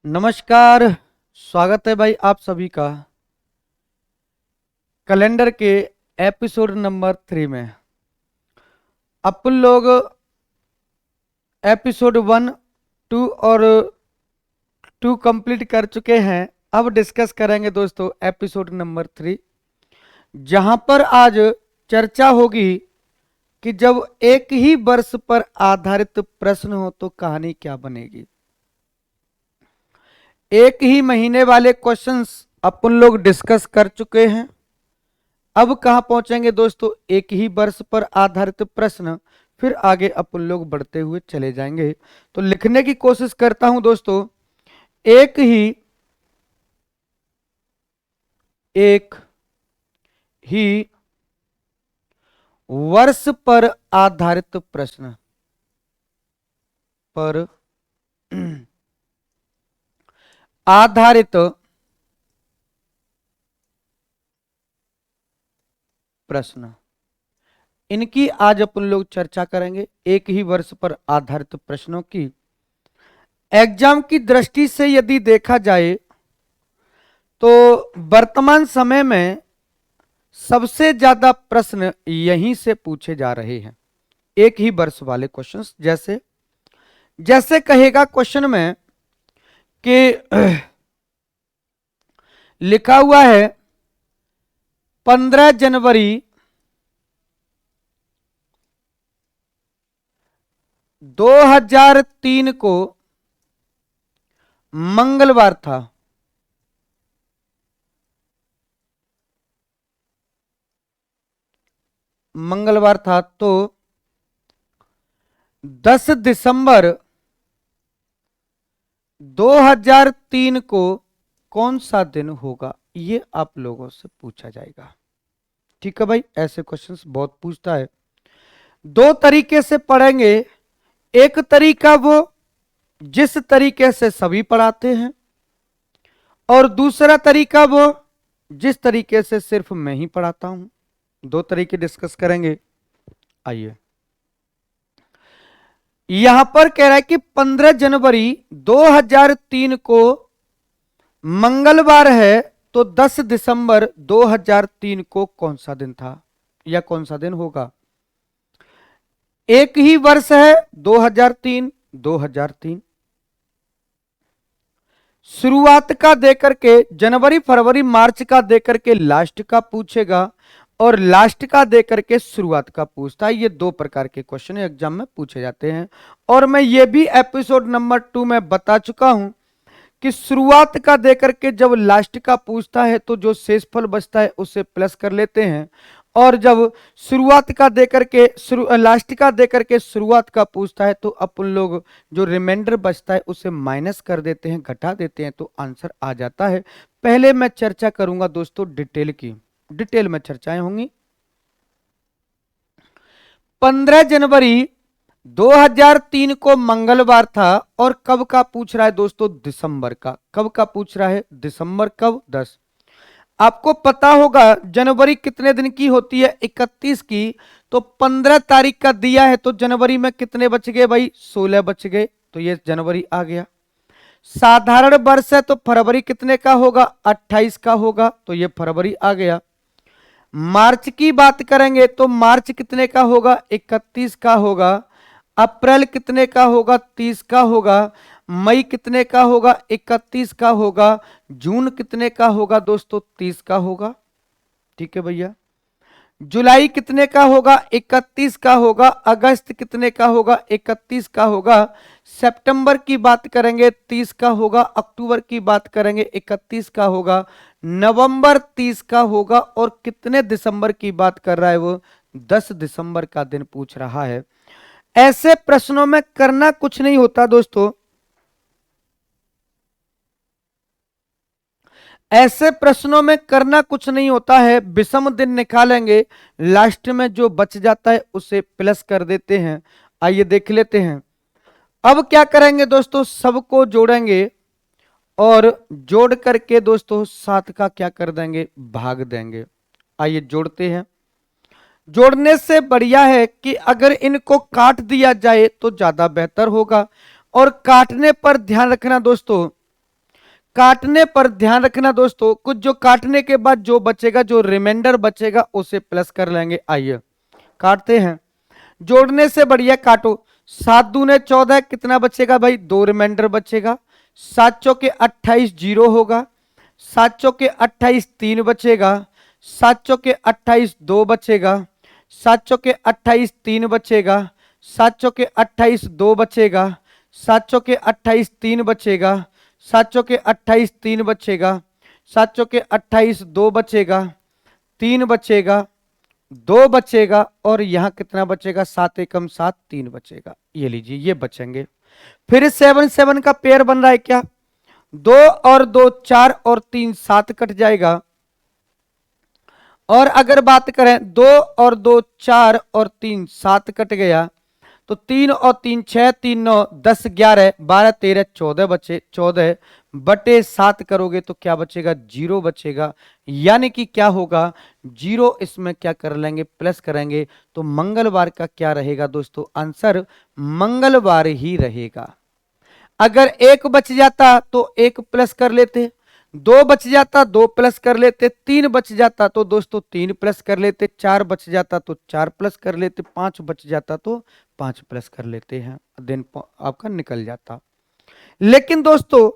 नमस्कार। स्वागत है भाई आप सभी का कैलेंडर के एपिसोड नंबर 3 में। अपन लोग एपिसोड 1, 2 और 2 कंप्लीट कर चुके हैं। अब डिस्कस करेंगे दोस्तों एपिसोड नंबर 3, जहां पर आज चर्चा होगी कि जब एक ही वर्ष पर आधारित प्रश्न हो तो कहानी क्या बनेगी। एक ही महीने वाले क्वेश्चंस अपन लोग डिस्कस कर चुके हैं। अब कहां पहुंचेंगे दोस्तों, एक ही वर्ष पर आधारित प्रश्न। फिर आगे अपन लोग बढ़ते हुए चले जाएंगे। तो लिखने की कोशिश करता हूं दोस्तों, एक ही वर्ष पर आधारित प्रश्न पर आधारित प्रश्न, इनकी आज अपन लोग चर्चा करेंगे। एक ही वर्ष पर आधारित प्रश्नों की एग्जाम की दृष्टि से यदि देखा जाए तो वर्तमान समय में सबसे ज्यादा प्रश्न यहीं से पूछे जा रहे हैं, एक ही वर्ष वाले क्वेश्चंस। जैसे जैसे कहेगा क्वेश्चन में कि लिखा हुआ है 15 जनवरी 2003 को मंगलवार था। तो 10 दिसंबर 2003 को कौन सा दिन होगा, ये आप लोगों से पूछा जाएगा। ठीक है भाई, ऐसे क्वेश्चंस बहुत पूछता है। दो तरीके से पढ़ेंगे। एक तरीका वो जिस तरीके से सभी पढ़ाते हैं, और दूसरा तरीका वो जिस तरीके से सिर्फ मैं ही पढ़ाता हूं। दो तरीके डिस्कस करेंगे। आइए, यहां पर कह रहा है कि 15 जनवरी 2003 को मंगलवार है, तो 10 दिसंबर 2003 को कौन सा दिन था या कौन सा दिन होगा। एक ही वर्ष है 2003। शुरुआत का देकर के जनवरी फरवरी मार्च का देकर के लास्ट का पूछेगा, और लास्ट का देकर के शुरुआत का पूछता है। ये दो प्रकार के क्वेश्चन एग्जाम में पूछे जाते हैं। और मैं ये भी एपिसोड नंबर 2 में बता चुका हूं कि शुरुआत का देकर के जब लास्ट का पूछता है तो जो शेषफल बचता है उसे प्लस कर लेते हैं, और जब शुरुआत का देकर के लास्ट का देकर के शुरुआत का पूछता है तो अपन लोग जो रिमाइंडर बचता है उसे माइनस कर देते हैं, घटा देते हैं, तो आंसर आ जाता है। पहले मैं चर्चा करूंगा दोस्तों डिटेल की, डिटेल में चर्चाएं होंगी। 15 जनवरी 2003 को मंगलवार था, और कब का पूछ रहा है दोस्तों, दिसंबर का। कब का पूछ रहा है, दिसंबर। कब, 10। आपको पता होगा जनवरी कितने दिन की होती है, 31 की। तो 15 तारीख का दिया है तो जनवरी में कितने बच गए भाई, 16 बच गए, तो ये जनवरी आ गया। साधारण वर्ष है तो फरवरी कितने का होगा, 28 का होगा, तो ये फरवरी आ गया। मार्च की बात करेंगे तो मार्च कितने का होगा, 31 का होगा। अप्रैल कितने का होगा, 30 का होगा। मई कितने का होगा, 31 का होगा। जून कितने का होगा दोस्तों, 30 का होगा। ठीक है भैया। जुलाई कितने का होगा, 31 का होगा। अगस्त कितने का होगा, 31 का होगा। सितंबर की बात करेंगे 30 का होगा। अक्टूबर की बात करेंगे 31 का होगा। नवंबर 30 का होगा। और कितने दिसंबर की बात कर रहा है वो, 10 दिसंबर का दिन पूछ रहा है। ऐसे प्रश्नों में करना कुछ नहीं होता दोस्तों, ऐसे प्रश्नों में करना कुछ नहीं होता है। विषम दिन निकालेंगे, लास्ट में जो बच जाता है उसे प्लस कर देते हैं। आइए देख लेते हैं। अब क्या करेंगे दोस्तों, सबको जोड़ेंगे, और जोड़ करके दोस्तों 7 का क्या कर देंगे, भाग देंगे। आइए जोड़ते हैं। जोड़ने से बढ़िया है कि अगर इनको काट दिया जाए तो ज्यादा बेहतर होगा। और काटने पर ध्यान रखना दोस्तों, काटने पर ध्यान रखना दोस्तों, कुछ जो काटने के बाद जो बचेगा, जो रिमाइंडर बचेगा उसे प्लस कर लेंगे। आइए काटते हैं। जोड़ने से बढ़िया काटो। 7 दूने 14, कितना बचेगा भाई? 2 रिमाइंडर बचेगा। 7 चौके 28, 0 होगा। 7 चौके 28, 3 बचेगा। 7 चौके 28, 2 बचेगा। 7 चौके 28, 3 बचेगा। 7 चौके 28, 2 बचेगा। 7 चौके 28, 3 बचेगा। 7 चौके 28, 3 बचेगा। 7 चौके 28, 2 बचेगा। 3 बचेगा, 2 बचेगा, और यहां कितना बचेगा? 7 एकम 7, 3 बचेगा। ये लीजिए, ये बचेंगे। फिर 7 7 का पेयर बन रहा है क्या? 2 और 2 4 और 3 7 कट जाएगा। और अगर बात करें 2 और 2 4 और 3 7 कट गया, तो 3 और 3 6, 3 9 10 11 12 13 14 बचे। 14 बटे 7 करोगे तो क्या बचेगा? 0 बचेगा। यानी कि क्या होगा? 0 इसमें क्या कर लेंगे? प्लस करेंगे। तो मंगलवार का क्या रहेगा दोस्तों? आंसर मंगलवार ही रहेगा। अगर 1 बच जाता तो 1 प्लस कर लेते, 2 बच जाता 2 प्लस कर लेते, 3 बच जाता तो दोस्तों 3 प्लस कर लेते, 4 बच जाता तो 4 प्लस कर लेते, 5 बच जाता तो 5 प्लस कर लेते हैं, दिन आपका निकल जाता। लेकिन दोस्तों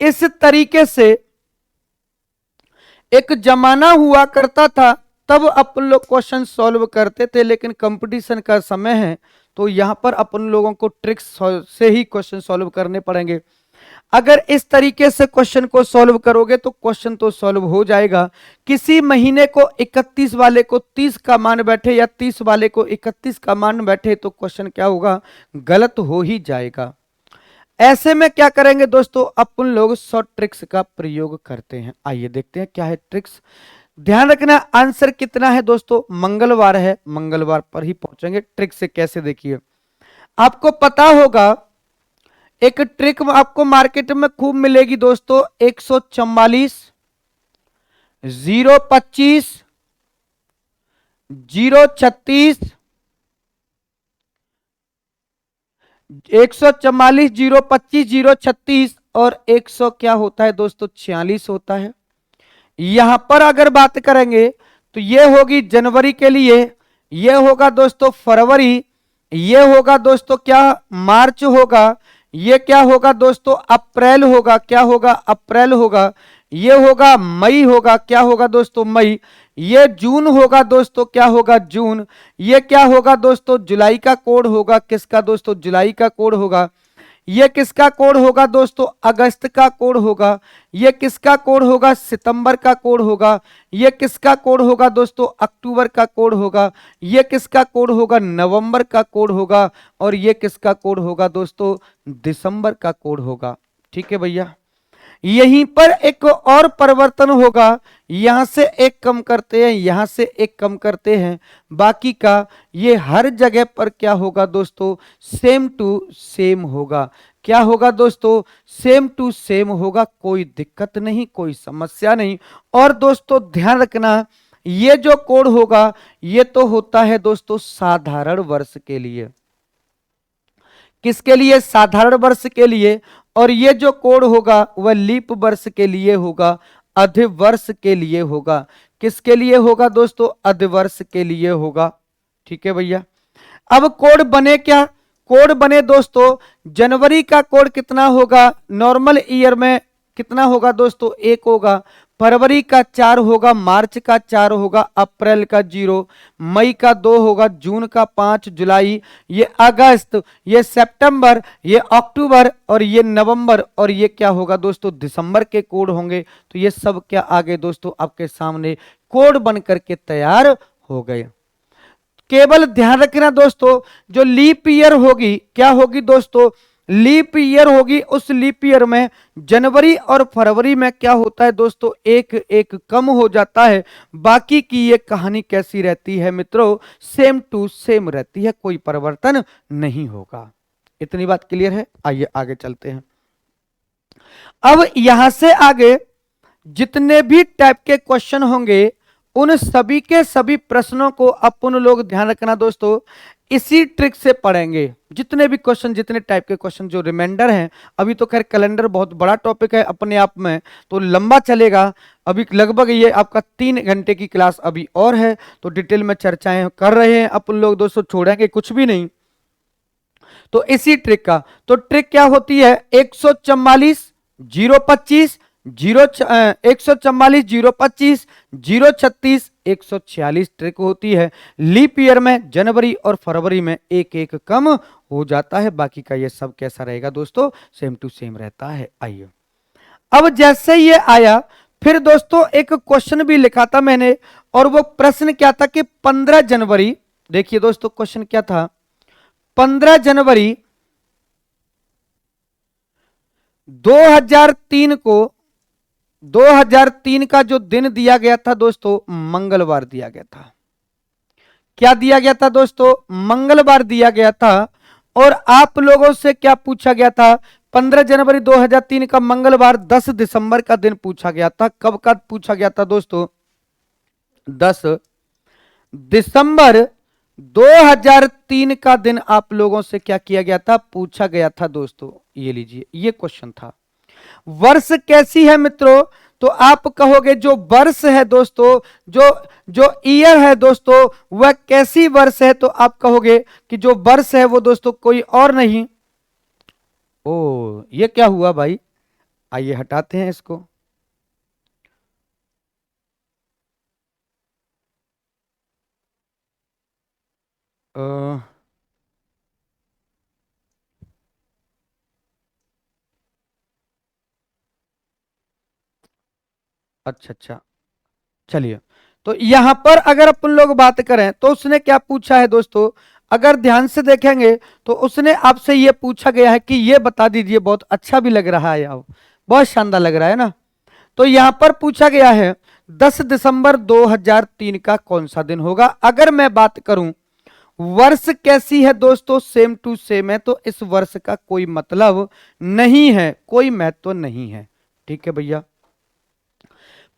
इस तरीके से एक जमाना हुआ करता था, तब अपन लोग क्वेश्चन सॉल्व करते थे। लेकिन कंपटीशन का समय है, तो यहां पर अपन लोगों को ट्रिक्स से ही क्वेश्चन सॉल्व करने पड़ेंगे। अगर इस तरीके से क्वेश्चन को सॉल्व करोगे तो क्वेश्चन तो सॉल्व हो जाएगा। किसी महीने को 31 वाले को 30 का मान बैठे या 30 वाले को 31 का मान बैठे तो क्वेश्चन क्या होगा? गलत हो ही जाएगा। ऐसे में क्या करेंगे दोस्तों? अपन लोग शॉर्ट ट्रिक्स का प्रयोग करते हैं। आइए देखते हैं क्या है ट्रिक्स। ध्यान रखना, आंसर कितना है दोस्तों? मंगलवार है, मंगलवार पर ही पहुंचेंगे। ट्रिक से कैसे? देखिए, आपको पता होगा एक ट्रिक आपको मार्केट में खूब मिलेगी दोस्तों। 144 025 036, 144 025 036 और 100 क्या होता है दोस्तों? 46 होता है। यहां पर अगर बात करेंगे तो ये होगी जनवरी के लिए, ये होगा दोस्तों फरवरी, ये होगा दोस्तों क्या? मार्च होगा, ये क्या होगा दोस्तों? अप्रैल होगा। क्या होगा? अप्रैल होगा। ये होगा मई होगा। क्या होगा दोस्तों? मई। ये जून होगा दोस्तों। क्या होगा? जून। ये क्या होगा दोस्तों? जुलाई का कोड होगा। किसका दोस्तों? जुलाई का कोड होगा। ये किसका कोड होगा दोस्तों? अगस्त का कोड होगा। ये किसका कोड होगा? सितंबर का कोड होगा। ये किसका कोड होगा दोस्तों? अक्टूबर का कोड होगा। ये किसका कोड होगा? नवंबर का कोड होगा। और ये किसका कोड होगा दोस्तों? दिसंबर का कोड होगा। ठीक है भैया। यहीं पर एक और परिवर्तन होगा, यहां से एक कम करते हैं, यहां से एक कम करते हैं, बाकी का ये हर जगह पर क्या होगा दोस्तों? सेम टू सेम होगा। क्या होगा दोस्तों? सेम टू सेम होगा। कोई दिक्कत नहीं, कोई समस्या नहीं। और दोस्तों ध्यान रखना, ये जो कोड होगा ये तो होता है दोस्तों साधारण वर्ष के लिए। किसके लिए? साधारण वर्ष के लिए। और ये जो कोड होगा वह लीप वर्ष के लिए होगा, अधिवर्ष के लिए होगा। किसके लिए होगा दोस्तों? अधिवर्ष के लिए होगा। ठीक है भैया। अब कोड बने क्या? कोड बने दोस्तों, जनवरी का कोड कितना होगा? नॉर्मल ईयर में कितना होगा दोस्तों? 1 होगा। फरवरी का 4 होगा। मार्च का 4 होगा। अप्रैल का 0, मई का 2 होगा। जून का 5, जुलाई, ये अगस्त, ये सितंबर, ये अक्टूबर और ये नवंबर, और ये क्या होगा दोस्तों? दिसंबर के कोड होंगे। तो ये सब क्या आ गए दोस्तों? आपके सामने कोड बन करके तैयार हो गए। केवल ध्यान रखना दोस्तों, जो लीप ईयर होगी, क्या होगी दोस्तों? लीप ईयर होगी। उस लीप ईयर में जनवरी और फरवरी में क्या होता है दोस्तों? एक एक कम हो जाता है। बाकी की ये कहानी कैसी रहती है मित्रों? सेम टू सेम रहती है, कोई परिवर्तन नहीं होगा। इतनी बात क्लियर है? आइए आगे चलते हैं। अब यहां से आगे जितने भी टाइप के क्वेश्चन होंगे उन सभी के सभी प्रश्नों को अपन लोग ध्यान रखना दोस्तों, इसी ट्रिक से पढ़ेंगे। जितने भी क्वेश्चन, जितने टाइप के क्वेश्चन जो रिमाइंडर हैं, अभी तो खैर कैलेंडर बहुत बड़ा टॉपिक है अपने आप में, तो लंबा चलेगा। अभी लगभग ये आपका 3 घंटे की क्लास अभी और है, तो डिटेल में चर्चाएं कर रहे हैं अपन लोग दोस्तों, छोड़ेंगे कुछ भी नहीं। तो इसी ट्रिक का, तो ट्रिक क्या होती है, 144 025 144 025 036 146 ट्रिक होती है। लीप ईयर में जनवरी और फरवरी में एक एक कम हो जाता है, बाकी का ये सब कैसा रहेगा दोस्तों, सेम टू सेम रहता है। आइए अब जैसे ये आया, फिर दोस्तों एक क्वेश्चन भी लिखा था मैंने, और वो प्रश्न क्या था कि 15 जनवरी, देखिए दोस्तों क्वेश्चन क्या था, 15 जनवरी 2003 को, 2003 का जो दिन दिया गया था दोस्तों, मंगलवार दिया गया था। क्या दिया गया था दोस्तों, मंगलवार दिया गया था। और आप लोगों से क्या पूछा गया था, 15 जनवरी 2003 का मंगलवार 10 दिसंबर का दिन पूछा गया था। कब का पूछा गया था दोस्तों, 10 दिसंबर 2003 का दिन आप लोगों से क्या किया गया था, पूछा गया था दोस्तों। ये लीजिए, ये क्वेश्चन था। वर्ष कैसी है मित्रों, तो आप कहोगे जो वर्ष है दोस्तों, जो जो ईयर है दोस्तों, वह कैसी वर्ष है, तो आप कहोगे कि जो वर्ष है वो दोस्तों कोई और नहीं। ओ ये क्या हुआ भाई, आइए हटाते हैं इसको। अ, अच्छा अच्छा, चलिए। तो यहां पर अगर अपन लोग बात करें तो उसने क्या पूछा है दोस्तों, अगर ध्यान से देखेंगे तो उसने आपसे ये पूछा गया है कि ये बता दीजिए, बहुत अच्छा भी लग रहा है, आप बहुत शानदार लग रहा है ना। तो यहां पर पूछा गया है 10 दिसंबर 2003 का कौन सा दिन होगा। अगर मैं बात करूं वर्ष कैसी है दोस्तों, सेम टू सेम है, तो इस वर्ष का कोई मतलब नहीं है, कोई महत्व नहीं है। ठीक है भैया,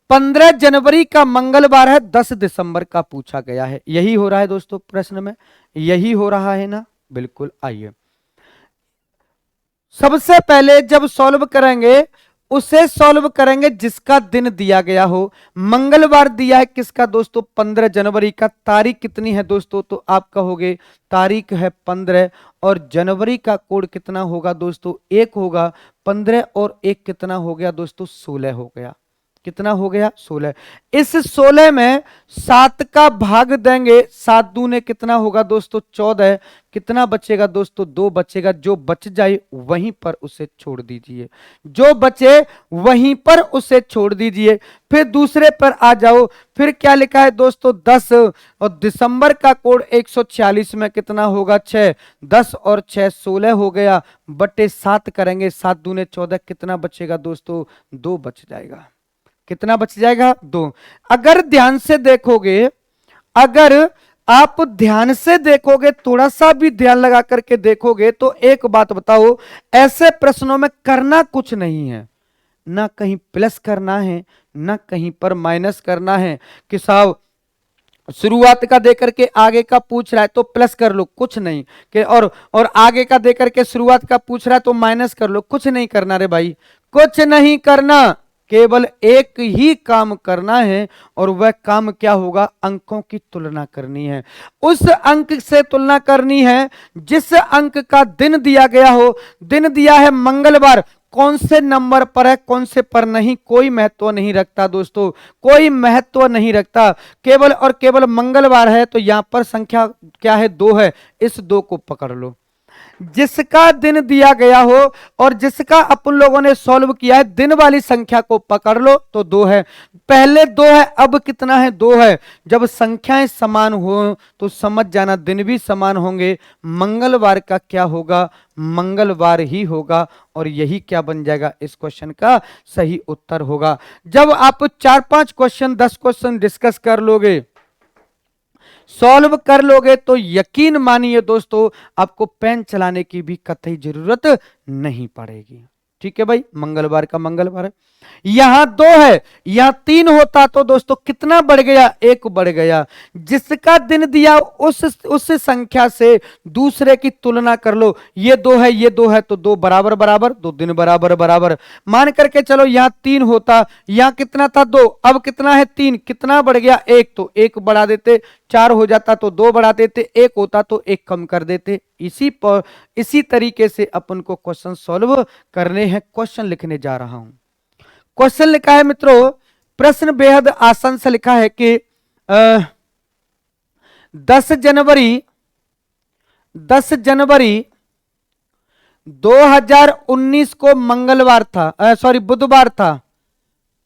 15 जनवरी का मंगलवार है, 10 दिसंबर का पूछा गया है, यही हो रहा है दोस्तों प्रश्न में, यही हो रहा है ना। बिल्कुल, आइए सबसे पहले जब सॉल्व करेंगे, उसे सॉल्व करेंगे जिसका दिन दिया गया हो। मंगलवार दिया है किसका दोस्तों, 15 जनवरी का। तारीख कितनी है दोस्तों, तो आप कहोगे तारीख है 15, और जनवरी का कोड कितना होगा दोस्तों, 1 होगा। 15 और 1 कितना हो गया दोस्तों, 16 हो गया। कितना हो गया, 16। इस 16 में 7 का भाग देंगे, 7 दूने कितना होगा दोस्तों, 14। कितना बचेगा दोस्तों, 2 बचेगा। जो बच जाए वहीं पर उसे छोड़ दीजिए, जो बचे वहीं पर उसे छोड़ दीजिए। फिर दूसरे पर आ जाओ, फिर क्या लिखा है दोस्तों, 10, और दिसंबर का कोड 146 में कितना होगा, 6। 10 और 6 16 हो गया, बटे 7 करेंगे, 7 दूने 14, कितना बचेगा दोस्तों, 2 बच जाएगा। कितना बच जाएगा, 2। अगर ध्यान से देखोगे, अगर आप ध्यान से देखोगे, थोड़ा सा भी ध्यान लगा करके देखोगे, तो एक बात बताओ, ऐसे प्रश्नों में करना कुछ नहीं है, ना कहीं प्लस करना है, ना कहीं पर माइनस करना है कि साहब शुरुआत का देकर के आगे का पूछ रहा है तो प्लस कर लो, कुछ नहीं कि और आगे का देकर के शुरुआत का पूछ रहा है तो माइनस कर लो, कुछ नहीं करना रे भाई, कुछ नहीं करना। केवल एक ही काम करना है, और वह काम क्या होगा, अंकों की तुलना करनी है। उस अंक से तुलना करनी है जिस अंक का दिन दिया गया हो। दिन दिया है मंगलवार, कौन से नंबर पर है, कौन से पर नहीं, कोई महत्व नहीं रखता दोस्तों, कोई महत्व नहीं रखता। केवल और केवल मंगलवार है, तो यहां पर संख्या क्या है, 2 है, इस 2 को पकड़ लो। जिसका दिन दिया गया हो और जिसका अपन लोगों ने सॉल्व किया है, दिन वाली संख्या को पकड़ लो तो 2 है। पहले 2 है, अब कितना है, 2 है। जब संख्याएं समान हो तो समझ जाना दिन भी समान होंगे। मंगलवार का क्या होगा, मंगलवार ही होगा, और यही क्या बन जाएगा, इस क्वेश्चन का सही उत्तर होगा। जब आप 4-5 क्वेश्चन 10 क्वेश्चन डिस्कस कर लोगे, सॉल्व कर लोगे, तो यकीन मानिए दोस्तों, आपको पेन चलाने की भी कतई जरूरत नहीं पड़ेगी। ठीक है भाई, मंगलवार का मंगलवार है। यहां 2 है, यहां 3 होता तो दोस्तों कितना बढ़ गया, 1 बढ़ गया। जिसका दिन दिया उस संख्या से दूसरे की तुलना कर लो। ये 2 है, ये 2 है, तो 2 बराबर बराबर, 2 दिन बराबर बराबर। मान करके चलो यहां 3 होता, यहां कितना था 2, अब कितना है 3, कितना बढ़ गया 1, तो 1 बढ़ा देते। 4 हो जाता तो 2 बढ़ा देते, 1 होता तो 1 कम कर देते। इसी तरीके से अपन को क्वेश्चन सॉल्व करने हैं। क्वेश्चन लिखने जा रहा हूं। क्वेश्चन लिखा है मित्रों, प्रश्न बेहद आसान से लिखा है कि 10 जनवरी 2019 को मंगलवार था, सॉरी बुधवार था।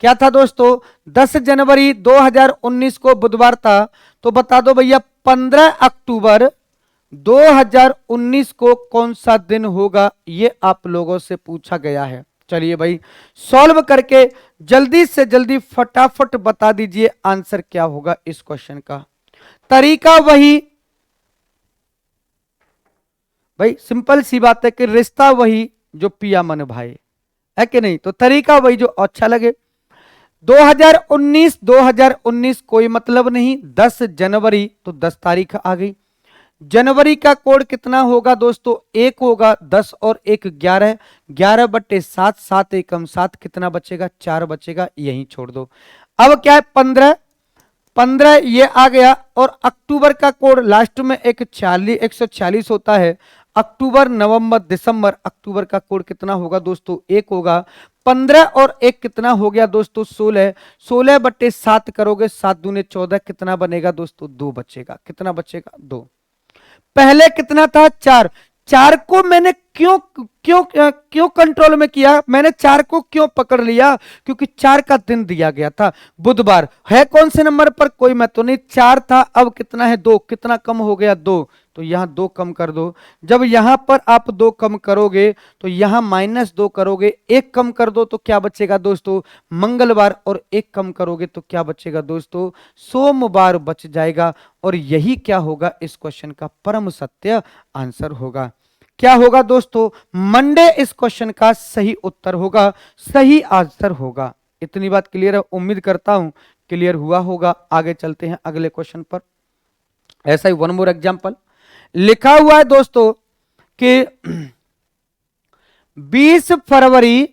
क्या था दोस्तों, 10 जनवरी 2019 को बुधवार था। तो बता दो भैया 15 अक्टूबर 2019 को कौन सा दिन होगा, ये आप लोगों से पूछा गया है। चलिए भाई सॉल्व करके जल्दी से जल्दी फटाफट बता दीजिए आंसर क्या होगा इस क्वेश्चन का। तरीका वही भाई, सिंपल सी बात है कि रिश्ता वही जो पिया मन भाई, है कि नहीं। तो तरीका वही जो अच्छा लगे। 2019 कोई मतलब नहीं, 10 जनवरी तो 10 तारीख आ गई। जनवरी का कोड कितना होगा दोस्तों, 1 होगा। 10 और 1 11, 11 बट्टे 7, 7 एकम 7, कितना बचेगा 4 बचेगा, यहीं छोड़ दो। अब क्या है 15, 15 ये आ गया। और अक्टूबर का कोड लास्ट में एक 146 होता है। अक्टूबर नवंबर दिसंबर, अक्टूबर का कोड कितना होगा दोस्तों 1 होगा। 15 और 1 कितना हो गया दोस्तों 16, 16 बट्टे 7 करोगे, 7 दूने 14, कितना बनेगा दोस्तों 2 बचेगा, कितना बचेगा 2। पहले कितना था 4, 4 को मैंने क्यों क्यों क्यों कंट्रोल में किया, मैंने 4 को क्यों पकड़ लिया, क्योंकि 4 का दिन दिया गया था बुधवार। है कौन से नंबर पर, कोई मैं तो नहीं, 4 था। अब कितना है 2, कितना कम हो गया 2, तो यहां 2 कम कर दो। जब यहां पर आप 2 कम करोगे तो यहां -2 करोगे, 1 कम कर दो तो क्या बचेगा दोस्तों मंगलवार, और 1 कम करोगे तो क्या बचेगा दोस्तों सोमवार बच जाएगा। और यही क्या होगा इस क्वेश्चन का परम सत्य आंसर होगा। क्या होगा दोस्तों, मंडे इस क्वेश्चन का सही उत्तर होगा, सही आंसर होगा। इतनी बात क्लियर है, उम्मीद करता हूं क्लियर हुआ होगा। आगे चलते हैं अगले क्वेश्चन पर। ऐसा ही वन मोर एग्जांपल लिखा हुआ है दोस्तों कि 20 फरवरी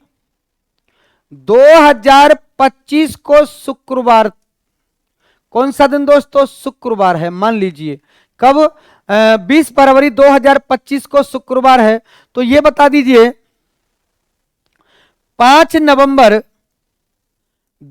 2025 को शुक्रवार, कौन सा दिन दोस्तों शुक्रवार है, मान लीजिए कब 20 फरवरी 2025 को शुक्रवार है। तो ये बता दीजिए 5 नवंबर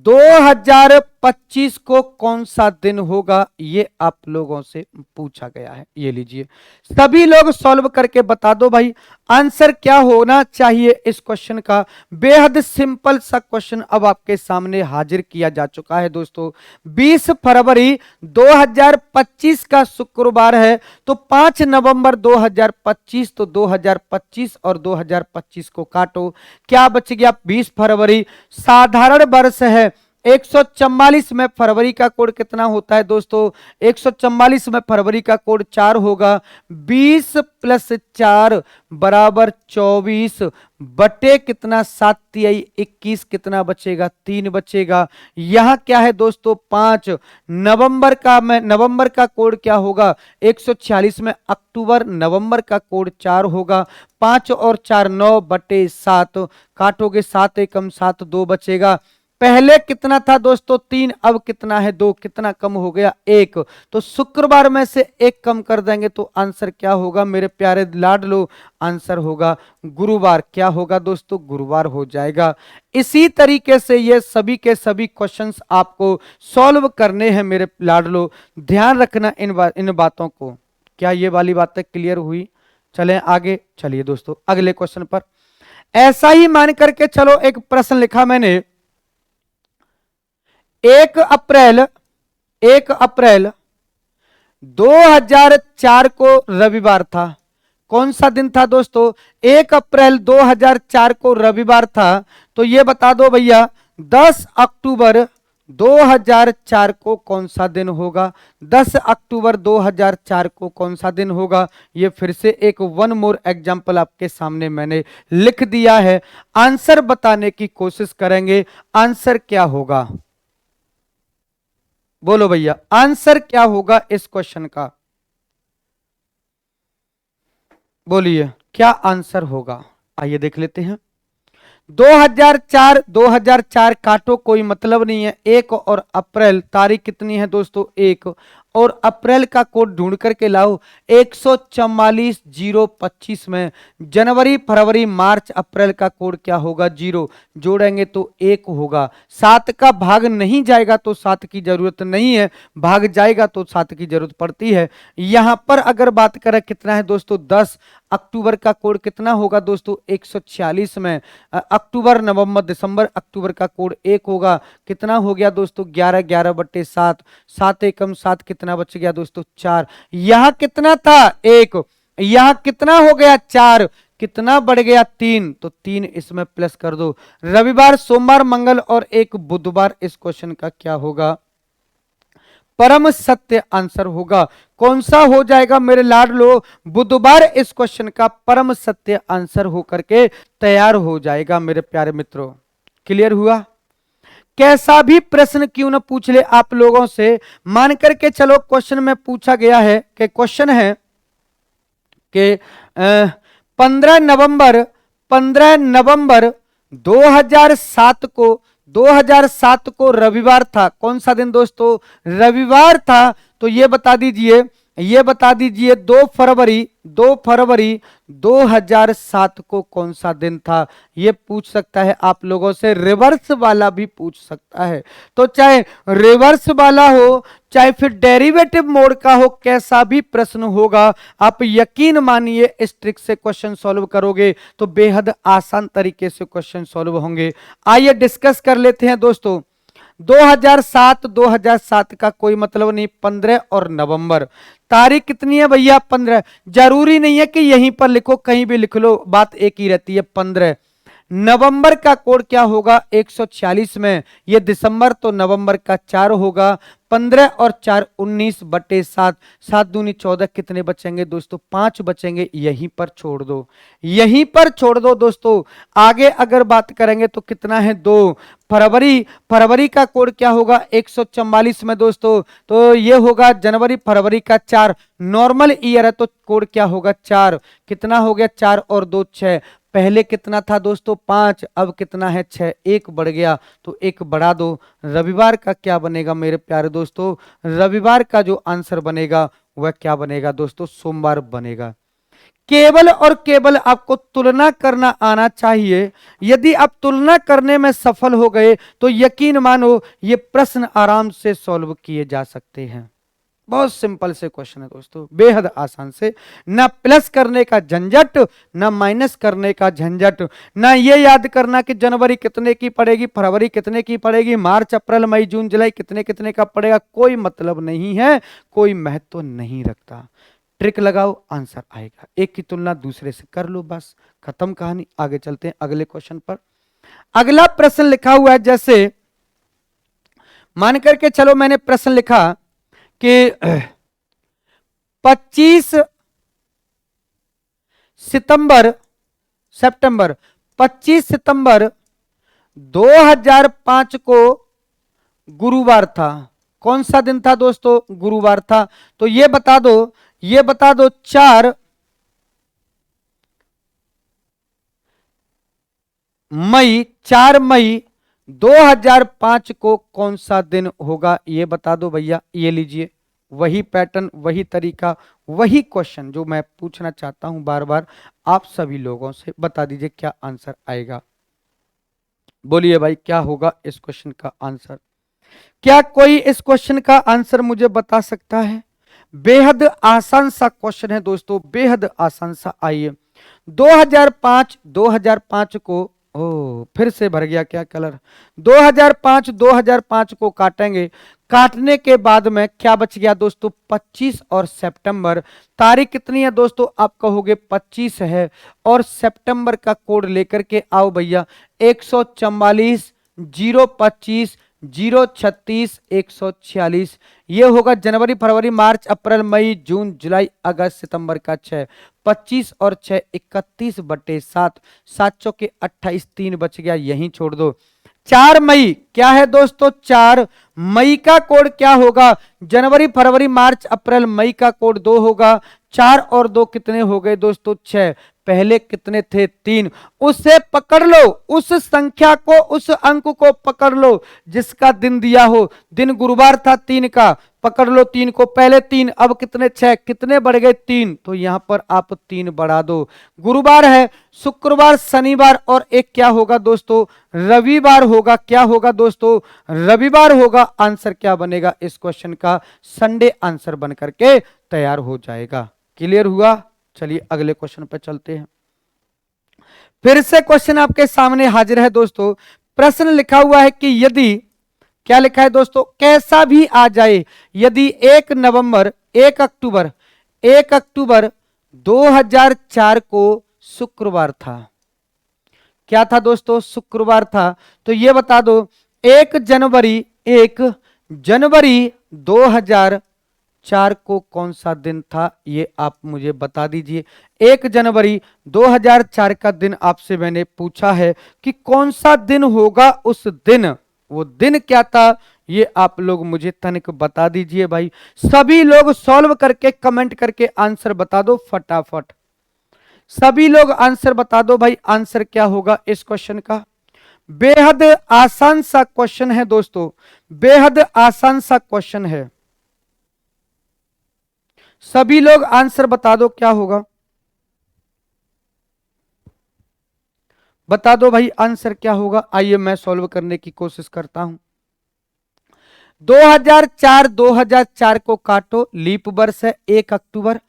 2025 को कौन सा दिन होगा, ये आप लोगों से पूछा गया है। ये लीजिए सभी लोग सॉल्व करके बता दो भाई आंसर क्या होना चाहिए इस क्वेश्चन का। बेहद सिंपल सा क्वेश्चन अब आपके सामने हाजिर किया जा चुका है दोस्तों। 20 फरवरी 2025 का शुक्रवार है, तो 5 नवंबर 2025, तो 2025 और 2025 को काटो, क्या बच गया 20 फरवरी। साधारण वर्ष है, 144 में फरवरी का कोड कितना होता है दोस्तों, 144 में फरवरी का कोड 4 होगा। 20 प्लस 4 बराबर 24 बटे कितना 7 तिहाई 21, कितना बचेगा 3 बचेगा। यहां क्या है दोस्तों 5 नवंबर का कोड क्या होगा 146 में अक्टूबर, नवंबर का कोड 4 होगा। 5 और 4 9 बटे 7, काटोगे 7 एकम 7, 2 बचेगा। पहले कितना था दोस्तों 3, अब कितना है 2, कितना कम हो गया 1, तो शुक्रवार में से 1 कम कर देंगे तो आंसर क्या होगा मेरे प्यारे लाडलो, आंसर होगा गुरुवार। क्या होगा दोस्तों गुरुवार हो जाएगा। इसी तरीके से ये सभी के सभी क्वेश्चंस आपको सॉल्व करने हैं मेरे लाडलो, ध्यान रखना इन बातों को। क्या ये वाली बातें क्लियर हुई, चलें आगे। चलिए दोस्तों अगले क्वेश्चन पर। ऐसा ही मान करके चलो एक प्रश्न लिखा मैंने, 1 अप्रैल 2004 को रविवार था। कौन सा दिन था दोस्तों 1 अप्रैल 2004 को रविवार था। तो ये बता दो भैया 10 अक्टूबर 2004 को कौन सा दिन होगा? 10 अक्टूबर 2004 को कौन सा दिन होगा? ये फिर से एक वन मोर एग्जाम्पल आपके सामने मैंने लिख दिया है। आंसर बताने की कोशिश करेंगे। आंसर क्या होगा? बोलो भैया, आंसर क्या होगा इस क्वेश्चन का? बोलिए, क्या आंसर होगा? आइए देख लेते हैं। 2004 काटो, कोई मतलब नहीं है। 1 और अप्रैल, तारीख कितनी है दोस्तों? 1 और अप्रैल का कोड ढूंढ करके लाओ। 144,025 में जनवरी फरवरी मार्च अप्रैल का कोड क्या होगा? 0। जोड़ेंगे तो 1 होगा। 7 का भाग नहीं जाएगा तो 7 की जरूरत नहीं है, भाग जाएगा तो 7 की जरूरत पड़ती है। यहां पर अगर बात करें कितना है दोस्तों? 10 अक्टूबर का कोड कितना होगा दोस्तों? 146 में। अक्टूबर नवंबर दिसंबर अक्टूबर का कोड 1 होगा। कितना हो गया दोस्तों? 11 11 बट्टे 7, 7 एकम 7, कितना बच गया दोस्तों? 4। यहां कितना था? 1। यहां कितना हो गया? 4। कितना बढ़ गया? 3। तो 3 इसमें प्लस कर दो। रविवार सोमवार मंगल और एक बुधवार इस क्वेश्चन का क्या होगा? परम सत्य आंसर होगा। कौन सा हो जाएगा मेरे लाडलो? बुधवार इस क्वेश्चन का परम सत्य आंसर होकर के तैयार हो जाएगा मेरे प्यारे मित्रों। क्लियर हुआ? कैसा भी प्रश्न क्यों ना पूछ ले आप लोगों से, मान करके चलो क्वेश्चन में पूछा गया है कि क्वेश्चन है कि 15 नवंबर 2007 को रविवार था। कौन सा दिन दोस्तों? रविवार था। तो ये बता दीजिए 2 फरवरी 2007 को कौन सा दिन था? ये पूछ सकता है आप लोगों से। रिवर्स वाला भी पूछ सकता है। तो चाहे रिवर्स वाला हो चाहे फिर डेरिवेटिव मोड का हो, कैसा भी प्रश्न होगा, आप यकीन मानिए इस ट्रिक से क्वेश्चन सॉल्व करोगे तो बेहद आसान तरीके से क्वेश्चन सॉल्व होंगे। आइए डिस्कस कर लेते हैं दोस्तों। 2007 का कोई मतलब नहीं। 15 और नवंबर, तारीख कितनी है भैया? 15। जरूरी नहीं है कि यहीं पर लिखो, कहीं भी लिख लो, बात एक ही रहती है। 15 नवंबर का कोड क्या होगा? 146 में। ये दिसंबर तो नवंबर का 4 होगा। 15 और 4 19 बटे 7, 7 दूनी 14, कितने बचेंगे दोस्तों? 5 बचेंगे। यहीं पर छोड़ दो, यहीं पर छोड़ दो दोस्तों। आगे अगर बात करेंगे तो कितना है? 2 फरवरी का कोड क्या होगा? 144 में दोस्तों। तो ये होगा जनवरी फरवरी का 4, नॉर्मल ईयर है तो कोड क्या होगा? 4। कितना हो गया? 4 और 2 6। पहले कितना था दोस्तों? 5, अब कितना है? 6। 1 बढ़ गया तो 1 बढ़ा दो। रविवार का क्या बनेगा मेरे प्यारे दोस्तों? रविवार का जो आंसर बनेगा वह क्या बनेगा दोस्तों? सोमवार बनेगा। केवल और केवल आपको तुलना करना आना चाहिए। यदि आप तुलना करने में सफल हो गए तो यकीन मानो ये प्रश्न आराम से सॉल्व किए जा सकते हैं। बहुत सिंपल से क्वेश्चन है दोस्तों, बेहद आसान से। ना प्लस करने का झंझट, ना माइनस करने का झंझट, ना ये याद करना कि जनवरी कितने की पड़ेगी, फरवरी कितने की पड़ेगी, मार्च अप्रैल मई जून जुलाई कितने कितने का पड़ेगा। कोई मतलब नहीं है, कोई महत्व नहीं रखता। ट्रिक लगाओ, आंसर आएगा। एक की तुलना दूसरे से कर लो, बस खत्म कहानी। आगे चलते हैं अगले क्वेश्चन पर। अगला प्रश्न लिखा हुआ है, जैसे मान करके चलो मैंने प्रश्न लिखा कि 25 सितंबर 25 सितंबर 2005 को गुरुवार था। कौन सा दिन था दोस्तों? गुरुवार था। तो ये बता दो 4 मई 2005 को कौन सा दिन होगा? ये बता दो भैया। ये लीजिए, वही पैटर्न, वही तरीका, वही क्वेश्चन जो मैं पूछना चाहता हूं बार बार आप सभी लोगों से। बता दीजिए क्या आंसर आएगा। बोलिए भाई, क्या होगा इस क्वेश्चन का आंसर? क्या कोई इस क्वेश्चन का आंसर मुझे बता सकता है? बेहद आसान सा क्वेश्चन है दोस्तों, बेहद आसान सा। आइए 2005 को, ओ फिर से भर गया क्या कलर? 2005 को काटेंगे। काटने के बाद में क्या बच गया दोस्तों? 25 और सितंबर। तारीख कितनी है दोस्तों? आप कहोगे 25 है, और सितंबर का कोड लेकर के आओ भैया। 144,025 036 146। ये होगा जनवरी फरवरी मार्च अप्रैल मई जून जुलाई अगस्त सितंबर का 6। 25 और 6 31/7। 7 चौके 28, 3 बच गया, यहीं छोड़ दो। 4 मई क्या है दोस्तों? 4 मई का कोड क्या होगा? जनवरी फरवरी मार्च अप्रैल मई का कोड 2 होगा। 4 और 2 कितने हो गए दोस्तों? 6। पहले कितने थे? 3। उसे पकड़ लो, उस संख्या को, उस अंक को पकड़ लो जिसका दिन दिया हो। दिन गुरुवार था 3 का, पकड़ लो 3 को, पहले 3, अब कितने? 6, कितने बढ़ गए? 3। तो यहां पर आप 3 बढ़ा दो। गुरुवार है, शुक्रवार, शनिवार और एक क्या होगा दोस्तों? रविवार होगा। क्या होगा दोस्तों? रविवार होगा। आंसर क्या बनेगा इस क्वेश्चन का? संडे आंसर बन करके तैयार हो जाएगा। क्लियर हुआ? चलिए अगले क्वेश्चन पे चलते हैं। फिर से क्वेश्चन आपके सामने हाजिर है दोस्तों। प्रश्न लिखा हुआ है कि यदि, क्या लिखा है दोस्तों? कैसा भी आ जाए, यदि 1 नवंबर 1 अक्टूबर 2004 को शुक्रवार था। क्या था दोस्तों? शुक्रवार था। तो ये बता दो 1 जनवरी 2004 को कौन सा दिन था? ये आप मुझे बता दीजिए। 1 जनवरी 2004 का दिन आपसे मैंने पूछा है कि कौन सा दिन होगा उस दिन, वो दिन क्या था? ये आप लोग मुझे तनिक बता दीजिए भाई। सभी लोग सॉल्व करके कमेंट करके आंसर बता दो फटाफट। सभी लोग आंसर बता दो भाई, आंसर क्या होगा इस क्वेश्चन का? बेहद आसान सा क्वेश्चन है दोस्तों, बेहद आसान सा क्वेश्चन है। सभी लोग आंसर बता दो क्या होगा, बता दो भाई आंसर क्या होगा। आइए मैं सॉल्व करने की कोशिश करता हूं। 2004 को काटो, लीप वर्ष है। 1 अक्टूबर,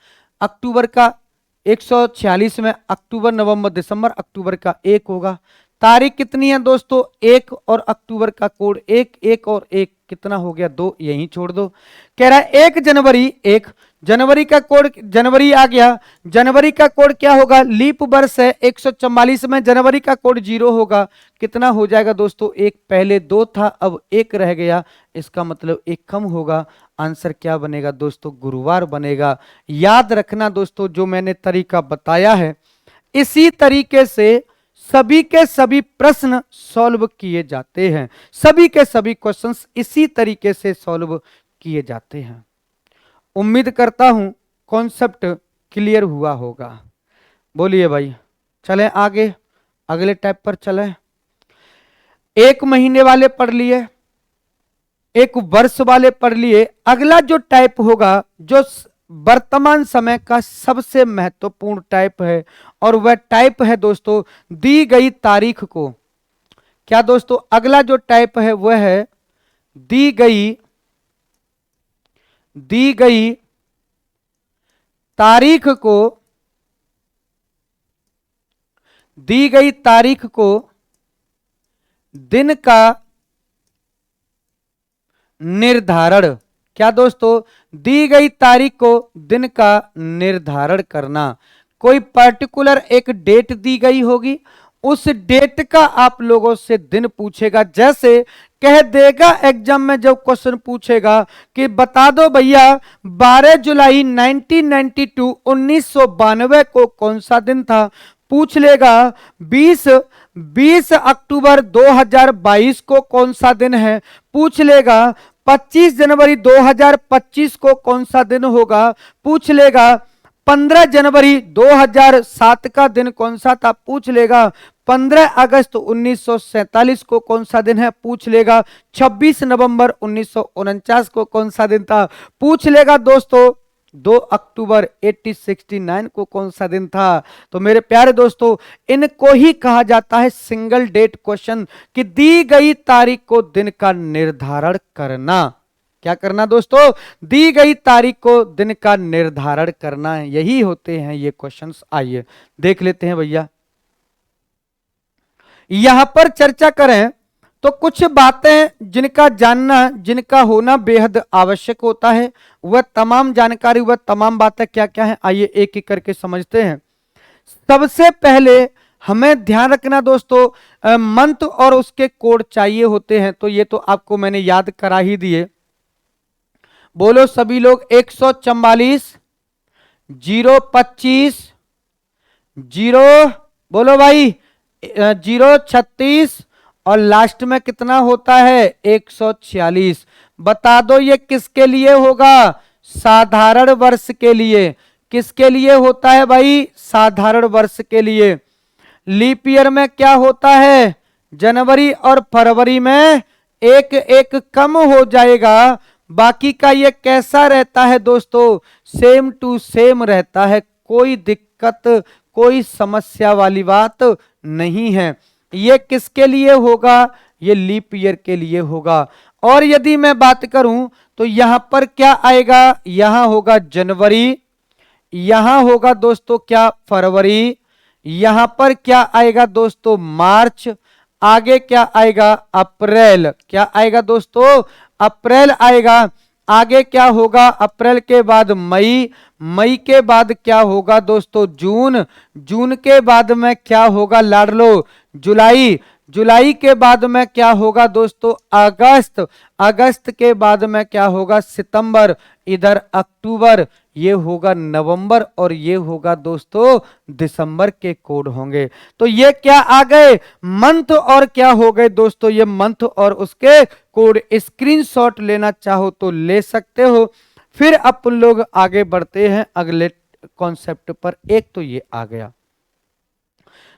अक्टूबर का 146 में अक्टूबर नवंबर दिसंबर, अक्टूबर का 1 होगा। तारीख कितनी है दोस्तों? 1 और अक्टूबर का कोड 1, 1 और 1 कितना हो गया? 2, यहीं छोड़ दो। कह रहा है 1 जनवरी, 1 जनवरी का कोड, जनवरी आ गया। जनवरी का कोड क्या होगा? लीप वर्ष है 144 में जनवरी का कोड 0 होगा। कितना हो जाएगा दोस्तों? 1, पहले 2 था अब 1 रह गया, इसका मतलब 1 कम होगा। आंसर क्या बनेगा दोस्तों? गुरुवार बनेगा। याद रखना दोस्तों, जो मैंने तरीका बताया है इसी तरीके से सभी के सभी प्रश्न सॉल्व किए जाते हैं। सभी के सभी क्वेश्चंस इसी तरीके से सॉल्व किए जाते हैं। उम्मीद करता हूं कॉन्सेप्ट क्लियर हुआ होगा। बोलिए भाई, चलें आगे, अगले टाइप पर चलें। 1 महीने वाले पढ़ लिए, 1 वर्ष वाले पढ़ लिए। अगला जो टाइप होगा, जो वर्तमान समय का सबसे महत्वपूर्ण टाइप है, और वह टाइप है दोस्तों दी गई तारीख को। क्या दोस्तों? अगला जो टाइप है वह है दी गई तारीख को, दी गई तारीख को दिन का निर्धारण। क्या दोस्तों? दी गई तारीख को दिन का निर्धारण करना। कोई पर्टिकुलर एक डेट दी गई होगी, उस डेट का आप लोगों से दिन पूछेगा। जैसे कह देगा एग्जाम में जब क्वेश्चन पूछेगा कि बता दो भैया 12 जुलाई 1992 को कौन सा दिन था, पूछ लेगा 20 अक्टूबर 2022 को कौन सा दिन है, पूछ लेगा 25 जनवरी 2025 को कौन सा दिन होगा, पूछ लेगा 15 जनवरी 2007 का दिन कौन सा था, पूछ लेगा 15 अगस्त 1947 को कौन सा दिन है, पूछ लेगा 26 नवंबर 1949 को कौन सा दिन था, पूछ लेगा दोस्तों 2 अक्टूबर 1869 को कौन सा दिन था। तो मेरे प्यारे दोस्तों, इनको ही कहा जाता है सिंगल डेट क्वेश्चन, कि दी गई तारीख को दिन का निर्धारण करना। क्या करना दोस्तों? दी गई तारीख को दिन का निर्धारण करना है। यही होते हैं ये क्वेश्चंस। आइए देख लेते हैं भैया। यहां पर चर्चा करें तो कुछ बातें जिनका जानना, जिनका होना बेहद आवश्यक होता है, वह तमाम जानकारी, वह तमाम बातें क्या क्या है, आइए एक एक करके समझते हैं। सबसे पहले हमें ध्यान रखना दोस्तों, मंथ और उसके कोड चाहिए होते हैं, तो ये तो आपको मैंने याद करा ही दिए। बोलो सभी लोग, 144 025 जीरो, बोलो भाई 036 और लास्ट में कितना होता है 146। बता दो ये किसके लिए होगा, साधारण वर्ष के लिए। किसके लिए होता है भाई, साधारण वर्ष के लिए। लीप ईयर में क्या होता है, जनवरी और फरवरी में एक एक कम हो जाएगा, बाकी का ये कैसा रहता है दोस्तों, सेम टू सेम रहता है, कोई दिक्कत कोई समस्या वाली बात नहीं है। ये किसके लिए होगा, ये लीप ईयर के लिए होगा। और यदि मैं बात करूं तो यहां पर क्या आएगा, यहां होगा जनवरी, यहां होगा दोस्तों क्या फरवरी, यहां पर क्या आएगा दोस्तों मार्च, आगे क्या आएगा अप्रैल, क्या आएगा दोस्तों अप्रैल आएगा। आगे क्या होगा, अप्रैल के बाद मई, मई के बाद क्या होगा दोस्तों जून, जून के बाद में क्या होगा लाडलो जुलाई, जुलाई के बाद में क्या होगा दोस्तों अगस्त, अगस्त के बाद में क्या होगा सितंबर, इधर अक्टूबर, ये होगा नवंबर और ये होगा दोस्तों दिसंबर के कोड होंगे। तो ये क्या आ गए मंथ और क्या हो गए दोस्तों, ये मंथ और उसके कोड। स्क्रीनशॉट लेना चाहो तो ले सकते हो। फिर अपन लोग आगे बढ़ते हैं अगले कॉन्सेप्ट पर। एक तो ये आ गया,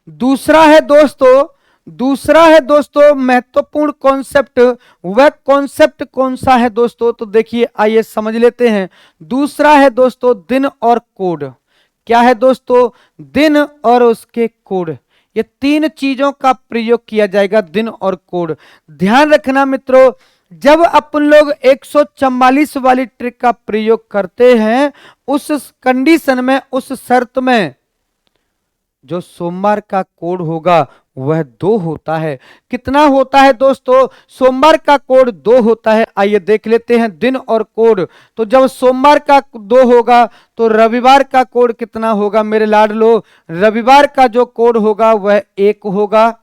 दूसरा है दोस्तों, दूसरा है दोस्तों महत्वपूर्ण कॉन्सेप्ट। वह कॉन्सेप्ट कौन सा है दोस्तों, तो देखिए आइए समझ लेते हैं। दूसरा है दोस्तों दिन और कोड। क्या है दोस्तों, दिन और उसके कोड। ये तीन चीजों का प्रयोग किया जाएगा, दिन और कोड। ध्यान रखना मित्रों, जब अपन लोग 144 वाली ट्रिक का प्रयोग करते हैं, उस कंडीशन में, उस शर्त में जो सोमवार का कोड होगा वह 2 होता है। कितना होता है दोस्तों, सोमवार का कोड 2 होता है। आइए देख लेते हैं दिन और कोड। तो जब सोमवार का 2 होगा तो रविवार का कोड कितना होगा मेरे लाडलो, रविवार का जो कोड होगा वह 1 होगा।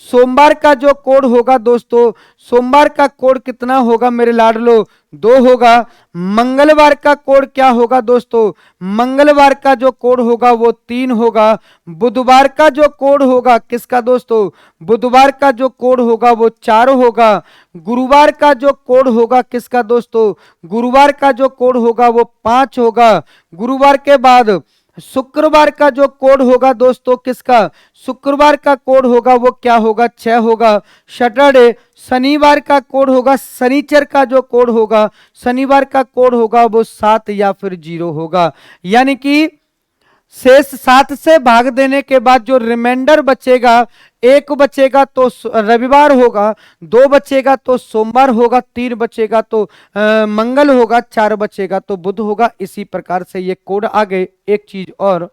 सोमवार का जो कोड होगा दोस्तों, सोमवार का कोड कितना होगा मेरे लाडलो, 2 होगा। मंगलवार का कोड क्या होगा दोस्तों, मंगलवार का जो कोड होगा वो 3 होगा। बुधवार का जो कोड होगा किसका दोस्तों, बुधवार का जो कोड होगा वो 4 होगा। गुरुवार का जो कोड होगा किसका दोस्तों, गुरुवार का जो कोड होगा वो 5 होगा। गुरुवार के बाद शुक्रवार का जो कोड होगा दोस्तों किसका, शुक्रवार का कोड होगा वो क्या होगा 6 होगा। सैटरडे, शनिवार का कोड होगा, शनिचर का जो कोड होगा, शनिवार का कोड होगा वो 7 या फिर 0 होगा। यानी कि शेष 7 से भाग देने के बाद जो रिमाइंडर बचेगा, 1 बचेगा तो रविवार होगा, 2 बचेगा तो सोमवार होगा, 3 बचेगा तो मंगल होगा, 4 बचेगा तो बुध होगा। इसी प्रकार से ये कोड आ गए। एक चीज और,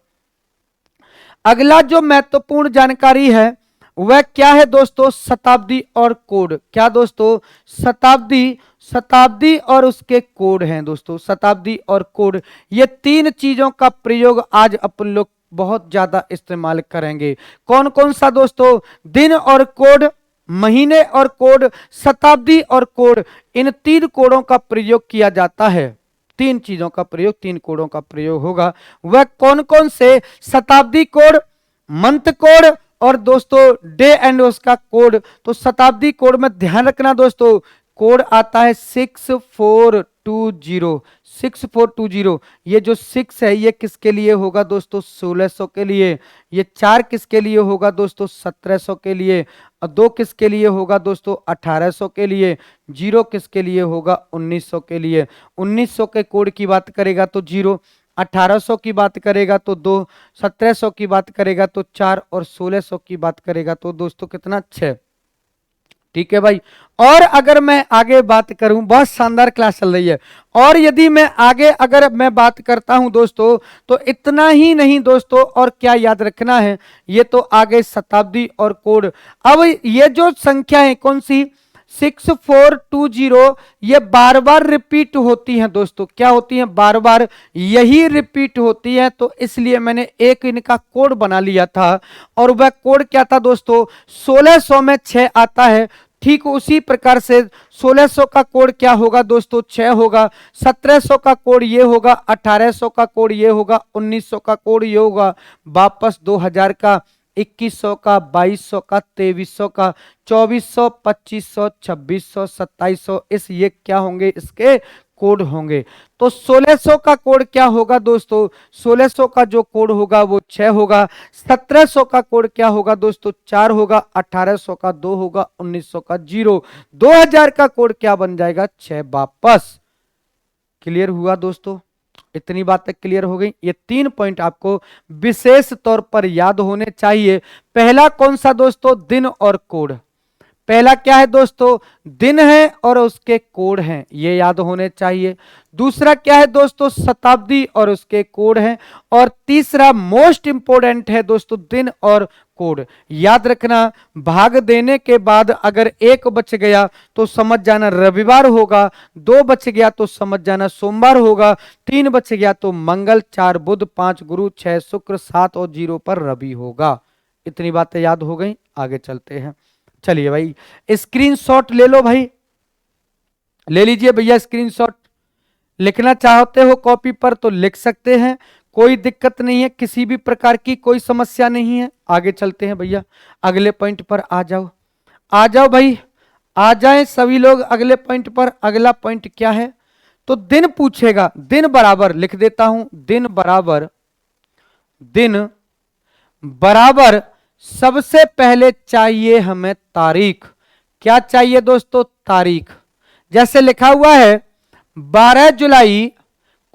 अगला जो महत्वपूर्ण जानकारी है वह क्या है दोस्तों, शताब्दी और कोड। क्या दोस्तों, शताब्दी, शताब्दी और उसके कोड हैं दोस्तों, शताब्दी और कोड। ये तीन चीजों का प्रयोग आज अपन लोग बहुत ज्यादा इस्तेमाल करेंगे। कौन कौन सा दोस्तों, दिन और कोड, महीने और कोड, शताब्दी और कोड। इन 3 कोडों का प्रयोग किया जाता है। 3 चीजों का प्रयोग, 3 कोडों का प्रयोग होगा। वह कौन कौन से, शताब्दी कोड, मंथ कोड और दोस्तों डे एंड उसका कोड। तो शताब्दी कोड में ध्यान रखना दोस्तों, कोड आता है 6420, 6420। ये जो 6 है ये किसके लिए होगा दोस्तों, 1600 के लिए। ये 4 किसके लिए होगा दोस्तों, 1700 के लिए। और 2 किसके लिए होगा दोस्तों, 1800 के लिए। 0 किसके लिए होगा, 1900 के लिए। 1900 के कोड की बात करेगा तो 0, 1800 की बात करेगा तो 2, 1700 की बात करेगा तो 4 और 1600 की बात करेगा तो दोस्तों कितना, 6। ठीक है भाई। और अगर मैं आगे बात करूं, बहुत शानदार क्लास चल रही है। और यदि मैं आगे अगर मैं बात करता हूं दोस्तों, तो इतना ही नहीं दोस्तों, और क्या याद रखना है, ये तो आगे शताब्दी और कोड। अब ये जो संख्या है कौन सी, 6420 ये बार बार रिपीट होती हैं दोस्तों। क्या होती हैं? बार बार यही रिपीट होती है, तो इसलिए मैंने एक इनका कोड बना लिया था। और वह कोड क्या था दोस्तों? 1600 में 6 आता है। ठीक उसी प्रकार से 1600 का कोड क्या होगा दोस्तों? 6 होगा। 1700 का कोड ये होगा, 1800 का कोड ये होगा, 1900 का कोड ये होगा, वापस 2000 का, 2100 का, 2200 का, 2300 का, 2400, 2500, 2600, 2700, इस ये क्या होंगे? इसके कोड होंगे। तो 1600 का कोड क्या होगा दोस्तों? 1600 का जो कोड होगा वो 6 होगा। 1700 का कोड क्या होगा दोस्तों? 4 होगा। 1800 का 2 होगा। 1900 का 0। 2000 का कोड क्या बन जाएगा? 6 वापस। क्लियर हुआ दोस्तों? इतनी बात तक क्लियर हो गई। ये 3 पॉइंट आपको विशेष तौर पर याद होने चाहिए। पहला कौन सा दोस्तों? दिन और कोड। पहला क्या है दोस्तों? दिन है और उसके कोड हैं, ये याद होने चाहिए। दूसरा क्या है दोस्तों? शताब्दी और उसके कोड हैं। और तीसरा मोस्ट इंपोर्टेंट है दोस्तों, दिन और कोड। याद रखना, भाग देने के बाद अगर एक बच गया तो समझ जाना रविवार होगा, 2 बच गया तो समझ जाना सोमवार होगा, 3 बच गया तो मंगल, 4 बुध, 5 गुरु, 6 शुक्र, 7 और 0 पर रवि होगा। इतनी बातें याद हो गई। आगे चलते हैं। चलिए भाई, स्क्रीनशॉट ले लो भाई, ले लीजिए भैया स्क्रीनशॉट। लिखना चाहते हो कॉपी पर तो लिख सकते हैं, कोई दिक्कत नहीं है, किसी भी प्रकार की कोई समस्या नहीं है। आगे चलते हैं भैया, अगले पॉइंट पर आ जाओ। आ जाओ भाई, आ जाएं सभी लोग अगले पॉइंट पर। अगला पॉइंट क्या है? तो दिन पूछेगा। दिन बराबर लिख देता हूं, दिन बराबर, दिन बराबर सबसे पहले चाहिए हमें तारीख। क्या चाहिए दोस्तों? तारीख। जैसे लिखा हुआ है 12 जुलाई,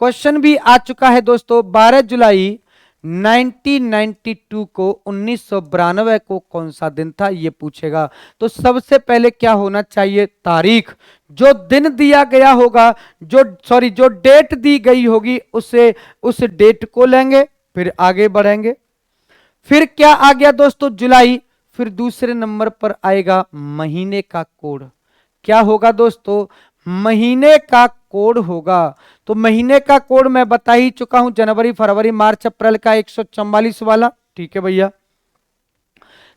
क्वेश्चन भी आ चुका है दोस्तों, 12 जुलाई 1992 को, 1992 को कौन सा दिन था ये पूछेगा। तो सबसे पहले क्या होना चाहिए? तारीख। जो दिन दिया गया होगा, जो डेट दी गई होगी, उसे उस डेट को लेंगे, फिर आगे बढ़ेंगे। फिर क्या आ गया दोस्तों? जुलाई। फिर दूसरे नंबर पर आएगा महीने का कोड। क्या होगा दोस्तों? महीने का कोड होगा। तो महीने का कोड मैं बता ही चुका हूं, जनवरी, फरवरी, मार्च, अप्रैल का 144 वाला। ठीक है भैया,